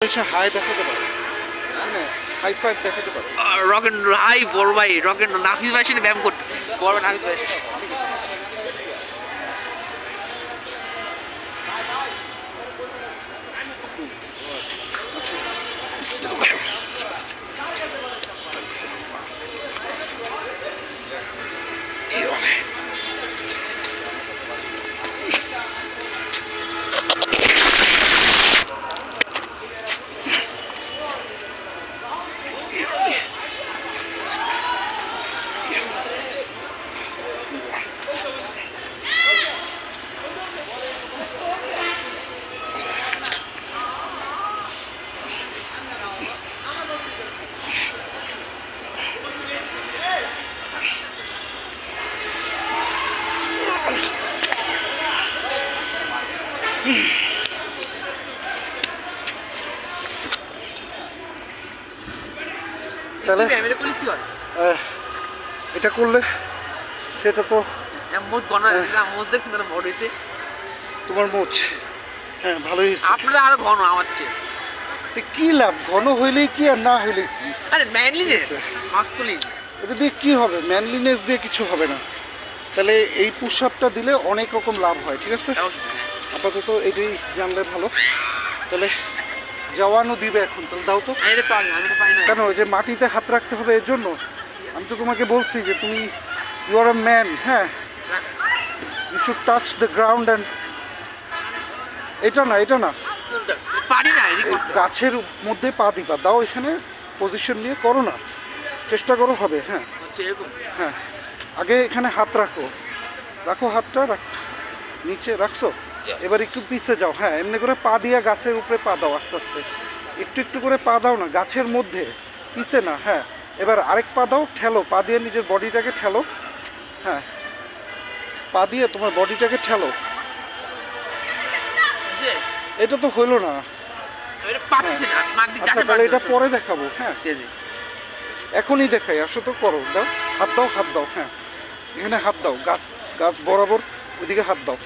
এসে হাই দেখাতে পারো, মানে হাই ফাইভ দেখাতে পারো। রক এন্ড রোল হাই বড় ভাই, রক এন্ড রোল। নাফিস ভাই সাথে ব্যায়াম করতেছি, বড় ভাই নাফিস ভাই। ঠিক আছে। তাহলে এটা করলে সেটা তো মোজ গণ মোজ দেখছেন কত বড় হয়েছে তোমার মোচ। হ্যাঁ ভালোই হয়েছে। আপনাদের আরো ঘন আমার চেয়ে। তো কি লাভ, ঘন হইলেই কি আর না হইলে কি? আরে ম্যানলিনেস, মাস্কুলিন। এটা দিয়ে কি হবে? ম্যানলিনেস দিয়ে কিছু হবে না। তাহলে এই পুশ আপটা দিলে অনেক রকম লাভ হয়, ঠিক আছে? আপাতত এটাই জানলে ভালো। তাহলে জওয়ানও দিবে এখন, তাহলে দাও তো। কেন ওই যে মাটিতে হাত রাখতে হবে এর জন্য? আমি তো তোমাকে বলছি যে তুমি ইউ আর আ ম্যান, হ্যাঁ, you should touch the ground and এটা না, এটা না, পারি না, গাছের মধ্যে পা দিবা, দাও এখানে পজিশন নিয়ে করো না, চেষ্টা করো, হবে। হ্যাঁ হ্যাঁ, আগে এখানে হাত রাখো, রাখো হাতটা, নিচে রাখছো, এবার একটু পিছে যাও। হ্যাঁ, এমনি করে পা দিয়ে গাছের উপরে পা দাও, আস্তে আস্তে একটু একটু করে পা দাও না, গাছের মধ্যে, পিছে না। হ্যাঁ, এবার আরেক পা দাও, ঠেলো, পা দিয়ে নিজের বডিটাকে ঠেলো। হ্যাঁ, পা দিয়ে তোমার বডিটাকে ঠেলো। এটা তো হইলো না। আচ্ছা তাহলে এটা পরে দেখাবো। হ্যাঁ এখনই দেখাই, আসো তো, করো, দাও, হাত দাও, হাত দাও। হ্যাঁ এখানে হাত দাও, গাছ গাছ বরাবর ওইদিকে হাত দাও।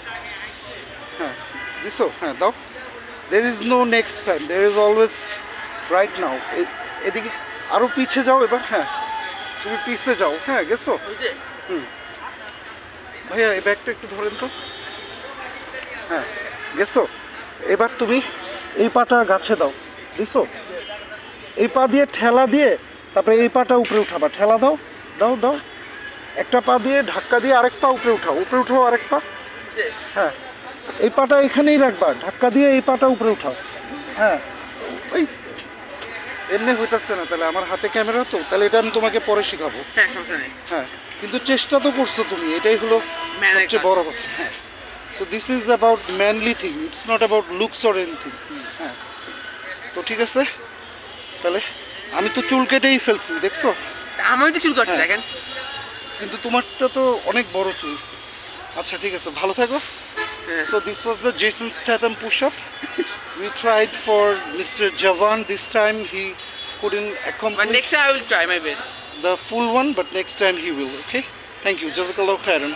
হ্যাঁ দিছো, হ্যাঁ দাও। There is no next time, there is always right now. এদিকে আরও পিছে যাও এবার। হ্যাঁ তুমি পিছে যাও। হ্যাঁ গেছো। হুম ভাইয়া এই ব্যাগটা একটু ধরেন তো। হ্যাঁ গেছো। এবার তুমি এই পাটা গাছে দাও, দিছো, এই পা দিয়ে ঠেলা দিয়ে তারপরে এই পাটা উপরে উঠাবা, ঠেলা দাও, দাও দাও, একটা পা দিয়ে ধাক্কা দিয়ে আরেক পা উপরে উঠাও, উপরে উঠাও আরেক পা। হ্যাঁ এই পাটা এখানেই রাখবা, ধাক্কা দিয়ে এই পাটা উপরে উঠাও। হ্যাঁ ওই এমনি হইতেছে না, তাহলে আমার হাতে ক্যামেরা তো, তাহলে এটা আমি তোমাকে পরে শেখাবো। হ্যাঁ কিন্তু চেষ্টা তো করছো তুমি, এটাই হলো সবচেয়ে বড় কথা। হ্যাঁ so this is about manly thing, it's not about looks or anything. হ্যাঁ তো ঠিক আছে, তাহলে আমি তো চুল কেটেই ফেলছি, দেখছো? আমি তো চুল কাটছি দেখেন, কিন্তু তোমারটা তো অনেক বড় চুল। আচ্ছা ঠিক আছে, ভালো থাকো। So this was the Jason Statham push-up. We tried for Mr. Jawan. This time he couldn't accomplish. But next time I will try my best. The full one, but next time he will. Okay. Thank you. Jazakallah khairan.